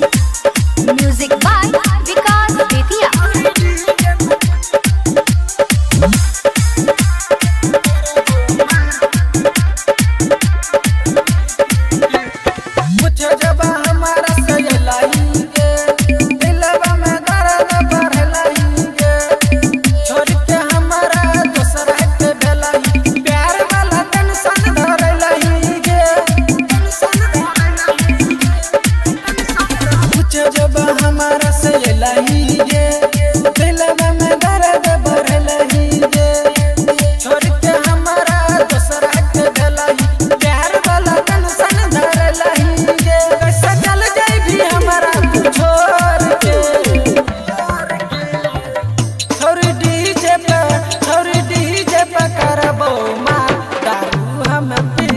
Music by विकास बेतिया। मुझे जब हमारा सयलाई गे दिलवा में दर्द बढ़लाई गे छोड़ के हमारा दूसरा के भेलाई प्यार वाला टेंशन धरलाई गे मुझे जब हमारा सयलाई गे दिलवा में दर्द बढ़लाई गे छोड़ के हमारा दूसरा के भेलाई प्यार वाला टेंशन धरलाई गे कैसे चल जाई भी हमारा तू छोड़ के छोरी डीजे पे करबो मार दारू हम पी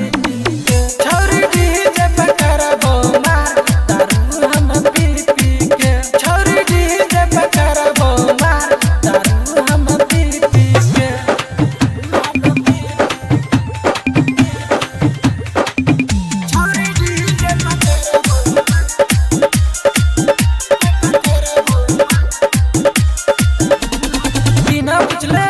के छोरी डीजे पे करबो मार दारू हम पी के छोरी डीजे पे करबो मार दारू हम पी के छोरी डीजे पे बिना पूछले